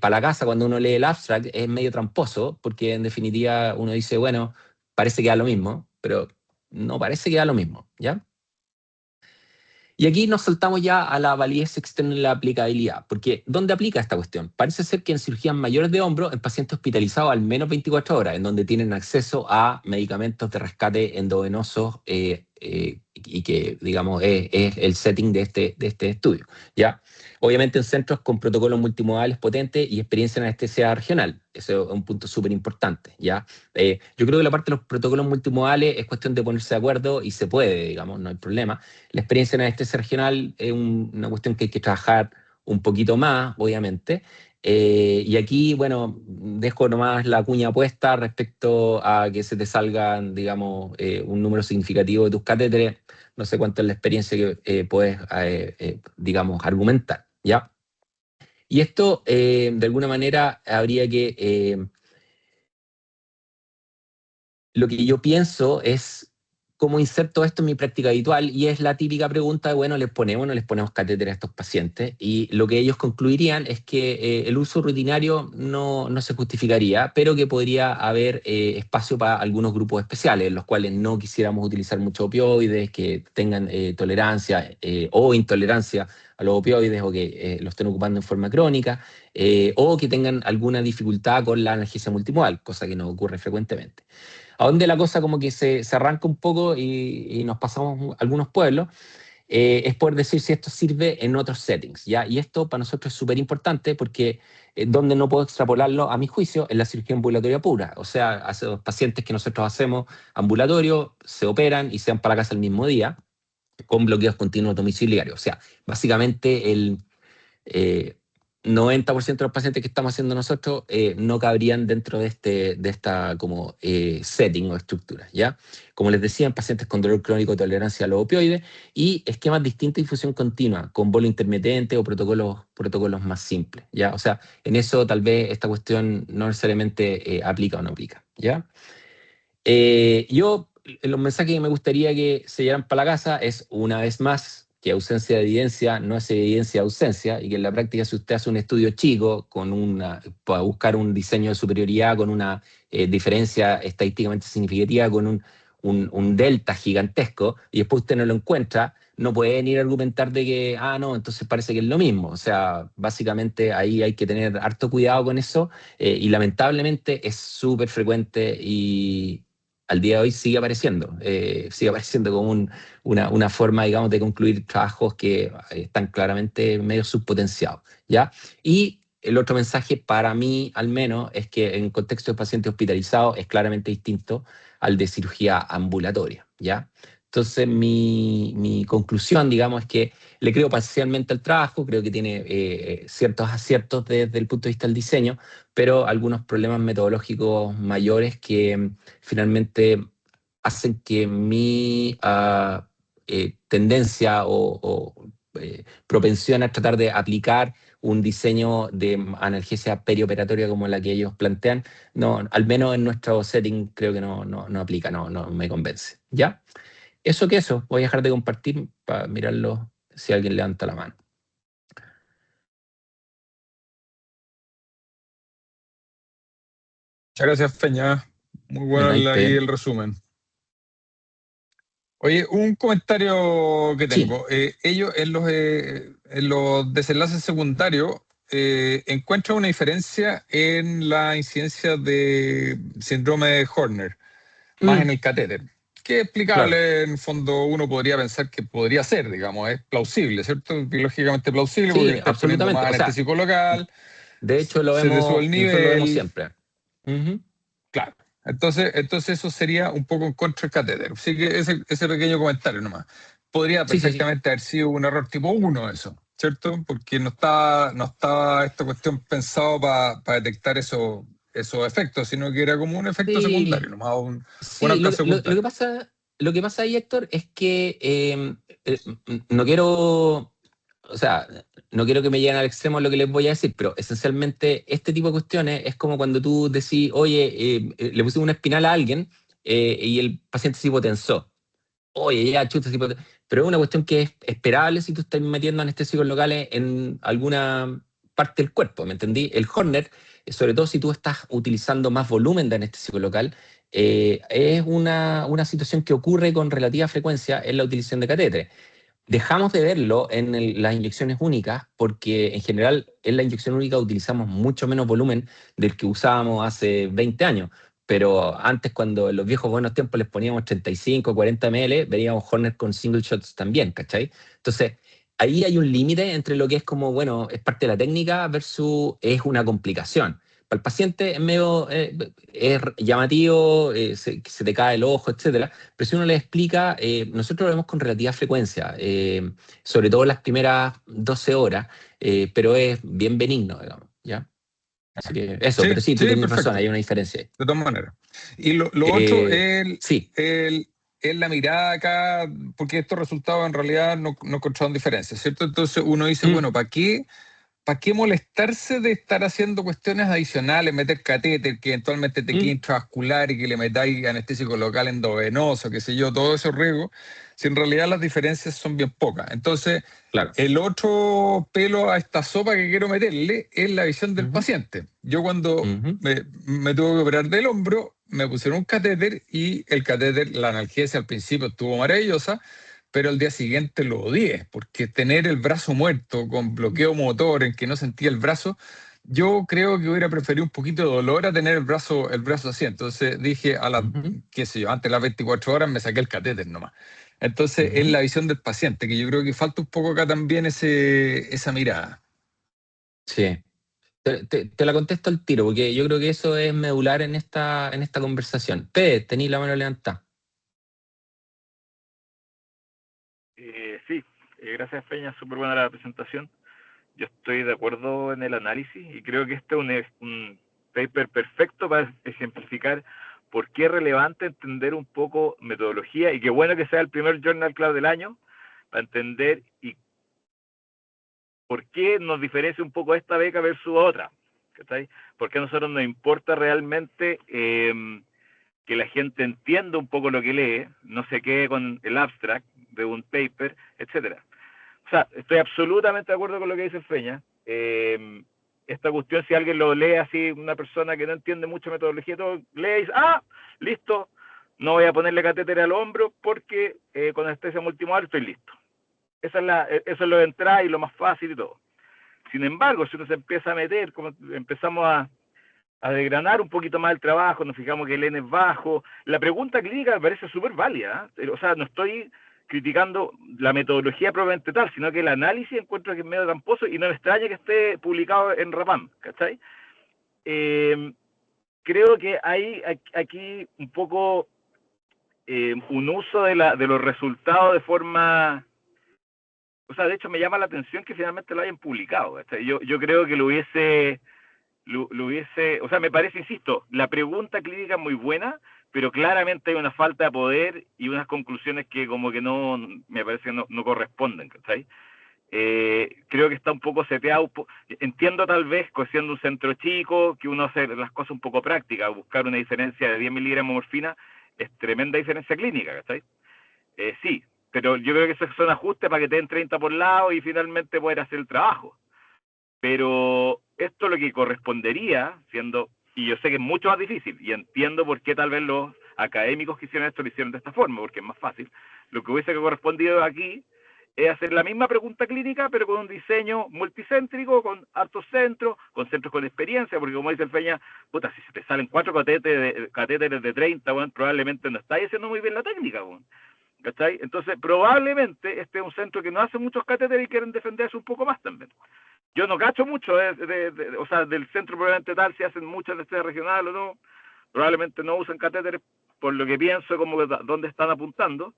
para la casa cuando uno lee el abstract es medio tramposo, porque en definitiva uno dice, bueno, parece que da lo mismo, pero no parece que da lo mismo, ¿ya? Y aquí nos saltamos ya a la validez externa en la aplicabilidad, porque ¿dónde aplica esta cuestión? Parece ser que en cirugías mayores de hombro, en pacientes hospitalizados al menos 24 horas, en donde tienen acceso a medicamentos de rescate endovenosos y que, digamos, es el setting de este estudio, ¿ya? Obviamente en centros con protocolos multimodales potentes y experiencia en anestesia regional. Eso es un punto súper importante, ¿ya? Yo creo que la parte de los protocolos multimodales es cuestión de ponerse de acuerdo y se puede, digamos, no hay problema. La experiencia en anestesia regional es una cuestión que hay que trabajar un poquito más, obviamente. Y aquí, bueno, dejo nomás la cuña puesta respecto a que se te salgan, digamos, un número significativo de tus catéteres. No sé cuánto es la experiencia que puedes, digamos, argumentar, ¿ya? Y esto, de alguna manera, habría que lo que yo pienso es cómo inserto esto en mi práctica habitual y es la típica pregunta de, bueno, ¿les ponemos o no les ponemos catéter a estos pacientes? Y lo que ellos concluirían es que el uso rutinario no se justificaría, pero que podría haber espacio para algunos grupos especiales, en los cuales no quisiéramos utilizar muchos opioides, que tengan tolerancia o intolerancia a los opioides o que lo estén ocupando en forma crónica, o que tengan alguna dificultad con la analgesia multimodal, cosa que no ocurre frecuentemente. A donde la cosa como que se arranca un poco y nos pasamos a algunos pueblos, es poder decir si esto sirve en otros settings, ¿ya? Y esto para nosotros es súper importante porque donde no puedo extrapolarlo, a mi juicio, es la cirugía ambulatoria pura. O sea, a los pacientes que nosotros hacemos ambulatorio, se operan y se van para la casa el mismo día, con bloqueos continuos domiciliarios. O sea, básicamente el eh, 90% de los pacientes que estamos haciendo nosotros no cabrían dentro de esta como setting o estructura, ¿ya? Como les decía, en pacientes con dolor crónico, tolerancia a los opioides y esquemas distintos de infusión continua, con bolo intermitente o protocolos más simples, ¿ya? O sea, en eso tal vez esta cuestión no necesariamente aplica o no aplica, ¿ya? Yo los mensajes que me gustaría que se llevaran para la casa es, una vez más, que ausencia de evidencia no es evidencia de ausencia, y que en la práctica, si usted hace un estudio chico para buscar un diseño de superioridad con una diferencia estadísticamente significativa, con un delta gigantesco, y después usted no lo encuentra, no puede venir a argumentar de que, no, entonces parece que es lo mismo. O sea, básicamente ahí hay que tener harto cuidado con eso, y lamentablemente es súper frecuente y al día de hoy sigue apareciendo como una forma, digamos, de concluir trabajos que están claramente medio subpotenciados, ¿ya? Y el otro mensaje, para mí al menos, es que en contexto de paciente hospitalizado es claramente distinto al de cirugía ambulatoria, ¿ya? Entonces, mi conclusión, digamos, es que le creo parcialmente al trabajo, creo que tiene ciertos aciertos desde el punto de vista del diseño, pero algunos problemas metodológicos mayores que finalmente hacen que mi tendencia o propensión a tratar de aplicar un diseño de analgesia perioperatoria como la que ellos plantean, no, al menos en nuestro setting creo que no aplica, no me convence. ¿Ya? Eso, voy a dejar de compartir para mirarlo si alguien levanta la mano. Muchas gracias, Peña. Muy De bueno ahí naipe. el resumen. Oye, un comentario que Sí. tengo. Ellos en los desenlaces secundarios encuentran una diferencia en la incidencia de síndrome de Horner, más en el catéter. Que es Claro. explicable, en el fondo uno podría pensar que podría ser, digamos, es plausible, ¿cierto? Biológicamente plausible porque le Sí, estáis poniendo absolutamente. más O sea, anestésico local, de hecho se te sube el nosotros lo vemos nivel, siempre. Ujú. claro. Entonces eso sería un poco en contra del catéter. Así que ese pequeño comentario nomás. Podría Sí, sí, sí. perfectamente haber sido un error tipo uno eso, ¿cierto? Porque no estaba esta cuestión pensado para detectar esos efectos, sino que era como un efecto secundario, Sí, nomás un sí, alcance secundario. lo que pasa ahí, Héctor, es que no quiero, o sea, no quiero que me lleguen al extremo lo que les voy a decir, pero esencialmente este tipo de cuestiones es como cuando tú decís, oye, le pusimos una espinal a alguien y el paciente se hipotensó. Oye, ya, chuta, sí, pero es una cuestión que es esperable si tú estás metiendo anestésicos locales en alguna parte del cuerpo, ¿me entendí? El Horner, sobre todo si tú estás utilizando más volumen de anestésico local, es una situación que ocurre con relativa frecuencia en la utilización de catéteres. Dejamos de verlo en las inyecciones únicas porque en general en la inyección única utilizamos mucho menos volumen del que usábamos hace 20 años. Pero antes, cuando en los viejos buenos tiempos les poníamos 35, 40 ml, veníamos Horner con single shots también, ¿cachai? Entonces, ahí hay un límite entre lo que es como, bueno, es parte de la técnica versus es una complicación. Para el paciente es medio es llamativo, se te cae el ojo, etcétera, pero si uno le explica, nosotros lo vemos con relativa frecuencia, sobre todo las primeras 12 horas, pero es bien benigno, digamos, ¿ya? Así que eso, Sí, pero sí, tú sí, tienes razón, perfecto, hay una diferencia ahí. de todas maneras. Y lo otro Eh, sí. es la mirada acá, porque estos resultados en realidad no encontraron diferencias, ¿cierto? Entonces uno dice, Mm, bueno, ¿para qué molestarse de estar haciendo cuestiones adicionales, meter catéter, que eventualmente te quede mm, intravascular y que le metáis anestésico local endovenoso, qué sé yo, todo ese riesgo, si en realidad las diferencias son bien pocas? Entonces, claro. el otro pelo a esta sopa que quiero meterle es la visión del Ujú, paciente. Yo cuando ujú, me tuve que operar del hombro, me pusieron un catéter y el catéter, la analgesia al principio estuvo maravillosa, pero al día siguiente lo odié, porque tener el brazo muerto con bloqueo motor en que no sentía el brazo, yo creo que hubiera preferido un poquito de dolor a tener el brazo así. Entonces dije, ujú, qué sé yo, antes de las 24 horas me saqué el catéter nomás. Entonces es ujú. la visión del paciente, que yo creo que falta un poco acá también esa mirada. Sí. Te la contesto al tiro, porque yo creo que eso es medular en esta conversación. Tení la mano levantada. Sí, gracias Peña, súper buena la presentación. Yo estoy de acuerdo en el análisis y creo que este es un paper perfecto para ejemplificar por qué es relevante entender un poco metodología y qué bueno que sea el primer Journal Club del año para entender y por qué nos diferencia un poco esta beca versus otra. ¿Cachai? ¿Por qué a nosotros nos importa realmente que la gente entienda un poco lo que lee, no se quede con el abstract de un paper, etcétera. O sea, estoy absolutamente de acuerdo con lo que dice Feña. Esta cuestión, si alguien lo lee así, una persona que no entiende mucho metodología, todo, lee y dice, listo, no voy a ponerle catéter al hombro porque con anestesia multimolar estoy listo. Eso es lo de entrada y lo más fácil y todo. Sin embargo, si uno se empieza a meter, como empezamos a desgranar un poquito más el trabajo, nos fijamos que el N es bajo, la pregunta clínica me parece súper válida, ¿eh? O sea, no estoy criticando la metodología propiamente tal, sino que el análisis encuentro que es medio tramposo y no me extraña que esté publicado en Rapam, ¿cachai? Creo que hay aquí un poco un uso de los resultados de forma... O sea, de hecho me llama la atención que finalmente lo hayan publicado, ¿cachai? Yo creo que lo hubiese, o sea, me parece, insisto, la pregunta clínica es muy buena, pero claramente hay una falta de poder y unas conclusiones que como que no, me parece que no corresponden, ¿cachai? Creo que está un poco seteado, entiendo tal vez, siendo un centro chico, que uno hace las cosas un poco prácticas, buscar una diferencia de 10 miligramos de morfina es tremenda diferencia clínica, ¿cachai? Sí, pero yo creo que esos son ajustes para que te den 30 por lado y finalmente poder hacer el trabajo. Pero esto lo que correspondería, siendo, y yo sé que es mucho más difícil, y entiendo por qué tal vez los académicos que hicieron esto lo hicieron de esta forma, porque es más fácil, lo que hubiese correspondido aquí es hacer la misma pregunta clínica, pero con un diseño multicéntrico, con hartos centros, con centros con experiencia, porque como dice el Peña, puta, si se te salen 4 catéteres de 30, bueno, probablemente no estáis haciendo muy bien la técnica, bueno, ¿cachai? Entonces, probablemente este es un centro que no hace muchos catéteres y quieren defenderse un poco más también. Yo no cacho mucho, o sea, del centro probablemente tal, si hacen muchas de este regional o no, probablemente no usan catéteres, por lo que pienso, como dónde están apuntando,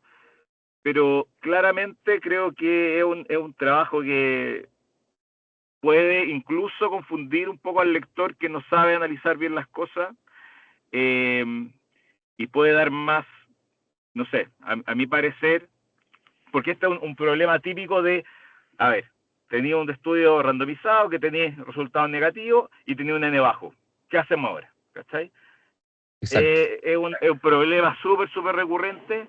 pero claramente creo que es un trabajo que puede incluso confundir un poco al lector que no sabe analizar bien las cosas, y puede dar más, no sé, a mi parecer, porque este es un problema típico de, a ver, tenía un estudio randomizado que tenía resultados negativos y tenía un N bajo. ¿Qué hacemos ahora? ¿Cachai? Es un problema súper recurrente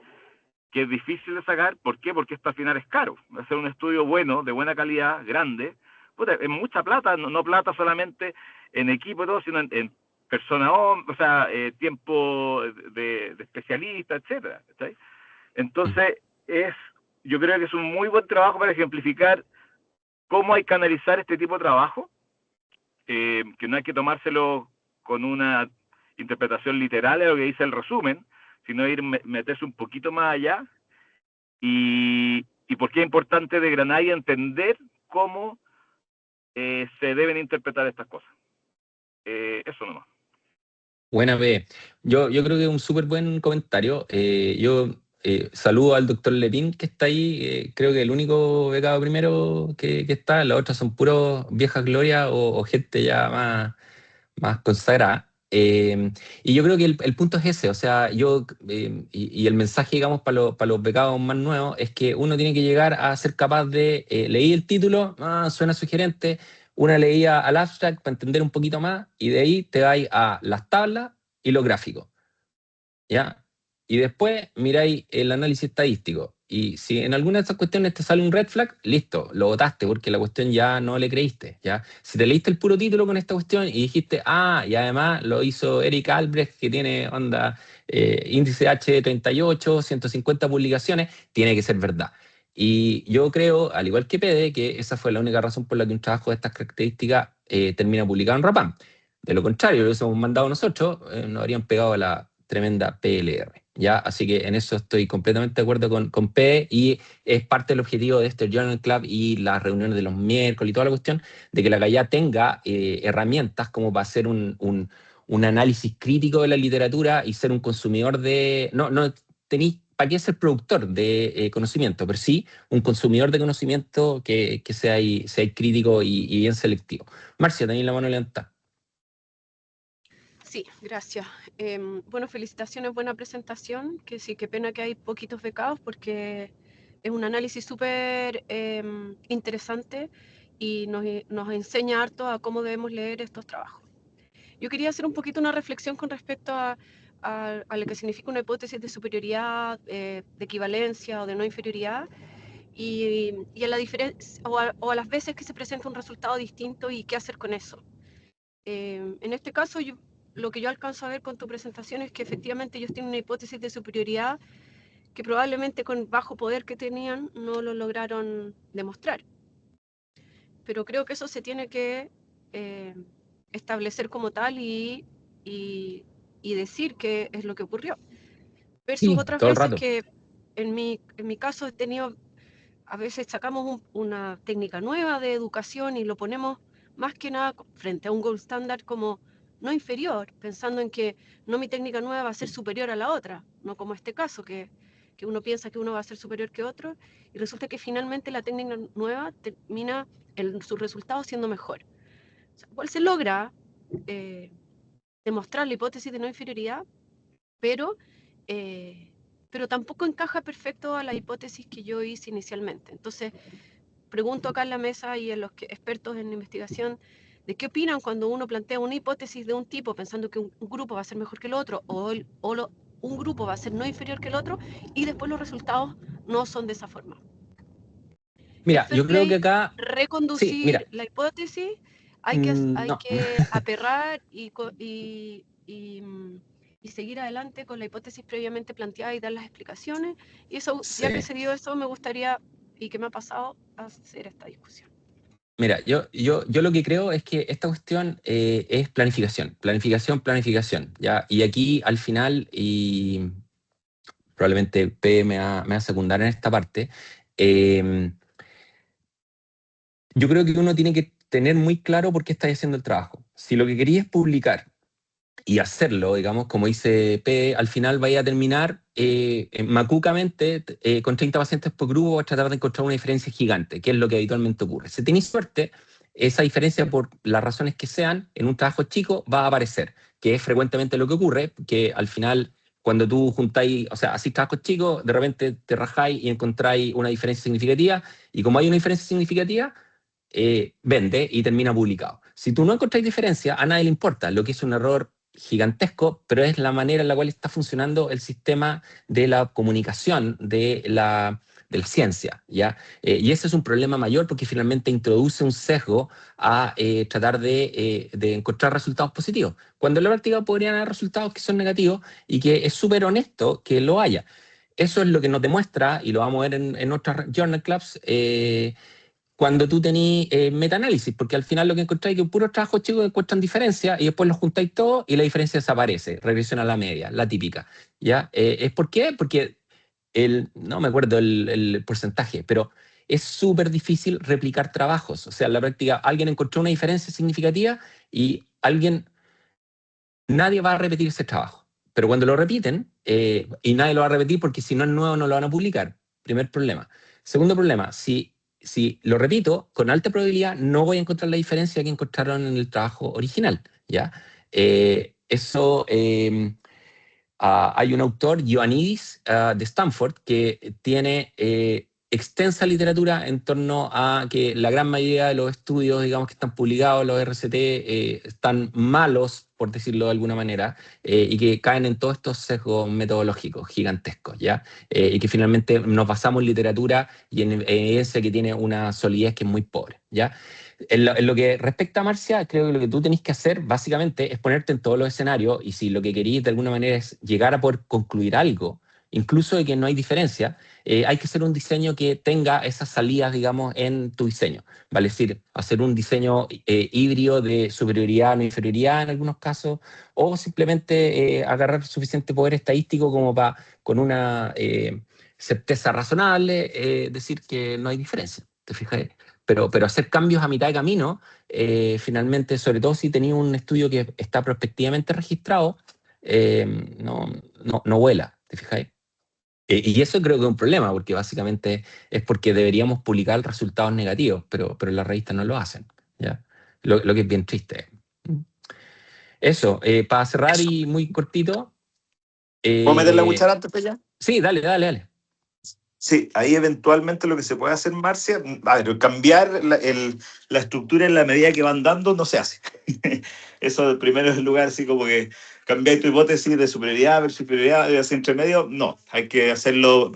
que es difícil de sacar. ¿Por qué? Porque esto al final es caro. Hacer un estudio bueno, de buena calidad, grande, puta, es mucha plata, no plata solamente en equipo y todo, sino en persona, o sea, tiempo de especialista, etcétera. ¿Cachai? Entonces, yo creo que es un muy buen trabajo para ejemplificar cómo hay que analizar este tipo de trabajo, que no hay que tomárselo con una interpretación literal de lo que dice el resumen, sino meterse un poquito más allá, y por qué es importante desgranar y entender cómo se deben interpretar estas cosas. Eso nomás. Buena, B. Yo creo que es un súper buen comentario. Yo saludo al doctor Lepín, que está ahí. Creo que el único becado primero que está. Las otras son puros viejas glorias o gente ya más consagrada. Y yo creo que el punto es ese. O sea, y el mensaje, digamos, para los becados más nuevos es que uno tiene que llegar a ser capaz de leer el título, suena sugerente, una leía al abstract para entender un poquito más y de ahí te vais a las tablas y los gráficos, ¿ya? Y después miráis el análisis estadístico. Y si en alguna de estas cuestiones te sale un red flag, listo, lo votaste porque la cuestión ya no le creíste, ¿ya? Si te leíste el puro título con esta cuestión y dijiste, y además lo hizo Eric Albrecht, que tiene índice H38, 150 publicaciones, tiene que ser verdad. Y yo creo, al igual que Pede, que esa fue la única razón por la que un trabajo de estas características termina publicado en Rapam. De lo contrario, lo hubiésemos mandado nosotros, nos habrían pegado a la tremenda PLR, ¿ya? Así que en eso estoy completamente de acuerdo con P, y es parte del objetivo de este Journal Club y las reuniones de los miércoles y toda la cuestión, de que la CAIA tenga herramientas como para hacer un análisis crítico de la literatura y ser un consumidor de... No tenéis para qué ser productor de conocimiento, pero sí un consumidor de conocimiento que sea crítico y bien selectivo. Marcia, tenéis la mano levantada. Sí, gracias. Bueno, felicitaciones, buena presentación, que sí, qué pena que hay poquitos becados porque es un análisis súper interesante y nos enseña harto a cómo debemos leer estos trabajos. Yo quería hacer un poquito una reflexión con respecto a a lo que significa una hipótesis de superioridad, de equivalencia o de no inferioridad, y a la diferencia, o a las veces que se presenta un resultado distinto y qué hacer con eso. En este caso, lo que yo alcanzo a ver con tu presentación es que efectivamente ellos tienen una hipótesis de superioridad que probablemente con bajo poder que tenían no lo lograron demostrar. Pero creo que eso se tiene que establecer como tal y decir qué es lo que ocurrió. Versus Sí, otras todo el veces rato. que en mi caso he tenido, a veces sacamos una técnica nueva de educación y lo ponemos más que nada frente a un gold standard como no inferior, pensando en que no mi técnica nueva va a ser superior a la otra, no como este caso, que uno piensa que uno va a ser superior que otro, y resulta que finalmente la técnica nueva termina sus resultados siendo mejor. O sea, igual se logra demostrar la hipótesis de no inferioridad, pero tampoco encaja perfecto a la hipótesis que yo hice inicialmente. Entonces, pregunto acá en la mesa y a los expertos en investigación de qué opinan cuando uno plantea una hipótesis de un tipo pensando que un grupo va a ser mejor que el otro un grupo va a ser no inferior que el otro y después los resultados no son de esa forma. Mira, ¿Es fair yo creo que play acá, sí, reconducir mira, la hipótesis? Hay no. que aperrar y seguir adelante con la hipótesis previamente planteada y dar las explicaciones. Y eso, ya que Sí. se dio eso, me gustaría, y que me ha pasado, hacer esta discusión. Mira, yo lo que creo es que esta cuestión es planificación, planificación, planificación, ¿ya? Y aquí al final, y probablemente P me va a secundar en esta parte, eh, yo creo que uno tiene que tener muy claro por qué está haciendo el trabajo. Si lo que quería es publicar y hacerlo, digamos, como dice P, al final vaya a terminar macucamente con 30 pacientes por grupo, va a tratar de encontrar una diferencia gigante, que es lo que habitualmente ocurre. Si tenéis suerte, esa diferencia, por las razones que sean, en un trabajo chico va a aparecer, que es frecuentemente lo que ocurre, que al final, cuando tú juntáis, o sea, hacéis trabajos chicos, de repente te rajáis y encontráis una diferencia significativa, y como hay una diferencia significativa, vende y termina publicado. Si tú no encontráis diferencia, a nadie le importa, lo que es un error gigantesco, pero es la manera en la cual está funcionando el sistema de la comunicación de la ciencia, ¿ya? Y ese es un problema mayor porque finalmente introduce un sesgo a tratar de encontrar resultados positivos, cuando en la práctica podrían haber resultados que son negativos y que es súper honesto que lo haya. Eso es lo que nos demuestra, y lo vamos a ver en otras journal clubs, cuando tú tenés metaanálisis, porque al final lo que encontráis es que puros trabajos chicos encuentran diferencias y después los juntáis todos y la diferencia desaparece, regresión a la media, la típica. ¿Ya? ¿Es por qué? Porque no me acuerdo el porcentaje, pero es súper difícil replicar trabajos. O sea, en la práctica alguien encontró una diferencia significativa y nadie va a repetir ese trabajo. Pero cuando lo repiten, y nadie lo va a repetir porque si no es nuevo no lo van a publicar. Primer problema. Segundo problema, si lo repito, con alta probabilidad no voy a encontrar la diferencia que encontraron en el trabajo original, ¿ya? Hay un autor, Ioannidis, de Stanford, que tiene extensa literatura en torno a que la gran mayoría de los estudios, digamos, que están publicados, los RCT, están malos, por decirlo de alguna manera, y que caen en todos estos sesgos metodológicos gigantescos, ¿ya? Y que finalmente nos basamos en literatura y en evidencia que tiene una solidez que es muy pobre, ¿ya? En lo que respecta a Marcia, creo que lo que tú tenés que hacer básicamente es ponerte en todos los escenarios, y si lo que queréis de alguna manera es llegar a poder concluir algo, incluso de que no hay diferencia, hay que hacer un diseño que tenga esas salidas, digamos, en tu diseño. Vale decir, hacer un diseño híbrido de superioridad o inferioridad en algunos casos, o simplemente agarrar suficiente poder estadístico como para, con una certeza razonable, decir que no hay diferencia. ¿Te fijas? Pero hacer cambios a mitad de camino, finalmente, sobre todo si tenéis un estudio que está prospectivamente registrado, no vuela, ¿te fijáis? Y eso creo que es un problema, porque básicamente es porque deberíamos publicar resultados negativos, pero las revistas no lo hacen, ¿ya? Lo que es bien triste. Eso, para cerrar y muy cortito. ¿Puedo meter la cuchara antes de ya? Sí, dale. Sí, ahí eventualmente lo que se puede hacer, Marcia, a ver, cambiar la estructura en la medida que van dando no se hace. Eso primero es el lugar, así como que cambiar tu hipótesis de superioridad versus superioridad, de hacer entre medio, no, hay que hacerlo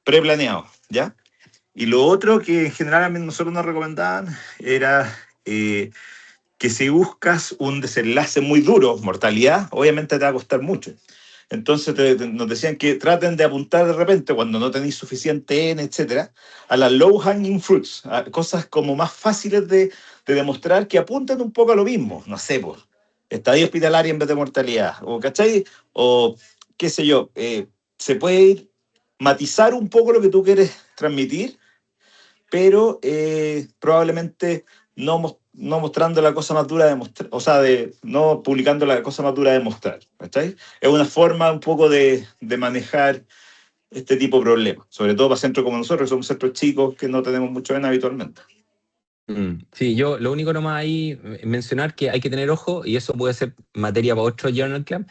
preplaneado, ¿ya? Y lo otro que en general a mí nosotros nos recomendaban era que si buscas un desenlace muy duro, mortalidad, obviamente te va a costar mucho. Entonces nos decían que traten de apuntar de repente, cuando no tenéis suficiente N, etcétera, a las low hanging fruits, a cosas como más fáciles de demostrar que apuntan un poco a lo mismo. No sé, pues, estadio hospitalario en vez de mortalidad, o ¿cachai? O qué sé yo, se puede ir matizar un poco lo que tú quieres transmitir, pero probablemente no mostrando la cosa más dura de mostrar, o sea, no publicando la cosa más dura de mostrar, ¿cachai? Es una forma un poco de manejar este tipo de problemas, sobre todo para centros como nosotros, que somos centros chicos que no tenemos mucho en habitualmente. Sí, yo lo único nomás ahí mencionar que hay que tener ojo, y eso puede ser materia para otro Journal Club,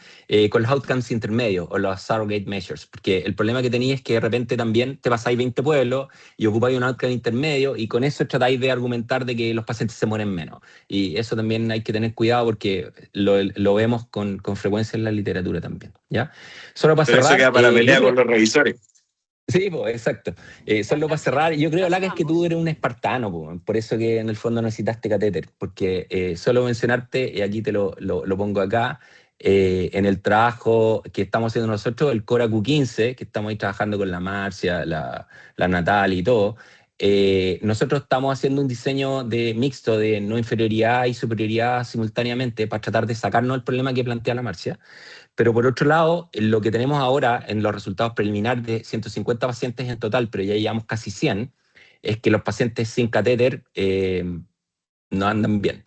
con los outcomes intermedios o los surrogate measures, porque el problema que tenéis es que de repente también te pasáis 20 pueblos y ocupáis un outcome intermedio y con eso tratáis de argumentar de que los pacientes se mueren menos. Y eso también hay que tener cuidado porque lo vemos con frecuencia en la literatura también, ¿ya? Solo para Pero cerrar, eso queda para pelea con los revisores. Sí, pues, exacto. Solo para cerrar, yo creo, Laca, es que tú eres un espartano, po, por eso que en el fondo no necesitaste catéter, porque solo mencionarte, y aquí te lo pongo acá, en el trabajo que estamos haciendo nosotros, el Cora Q15, que estamos ahí trabajando con la Marcia, la Natalia y todo, nosotros estamos haciendo un diseño de mixto de no inferioridad y superioridad simultáneamente para tratar de sacarnos el problema que plantea la Marcia. Pero por otro lado, lo que tenemos ahora en los resultados preliminares de 150 pacientes en total, pero ya llevamos casi 100, es que los pacientes sin catéter no andan bien.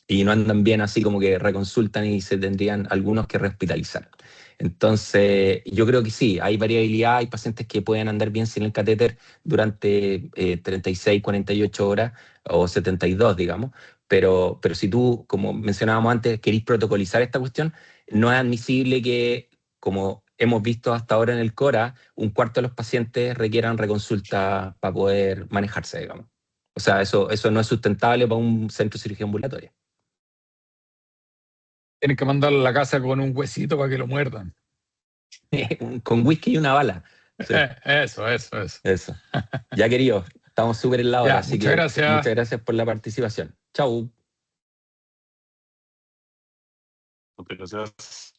Y no andan bien así como que reconsultan y se tendrían algunos que rehospitalizar. Entonces, yo creo que sí, hay variabilidad, hay pacientes que pueden andar bien sin el catéter durante 36, 48 horas o 72, digamos, pero si tú, como mencionábamos antes, querís protocolizar esta cuestión, no es admisible que, como hemos visto hasta ahora en el CORA, un cuarto de los pacientes requieran reconsulta para poder manejarse, digamos. O sea, eso no es sustentable para un centro de cirugía ambulatoria. Tienes que mandarlo a la casa con un huesito para que lo muerdan. Con whisky y una bala. Sí, Eso. eso. Ya, querido, estamos súper en la hora, Ya, así muchas que gracias. muchas gracias por la participación. Chau. Gracias.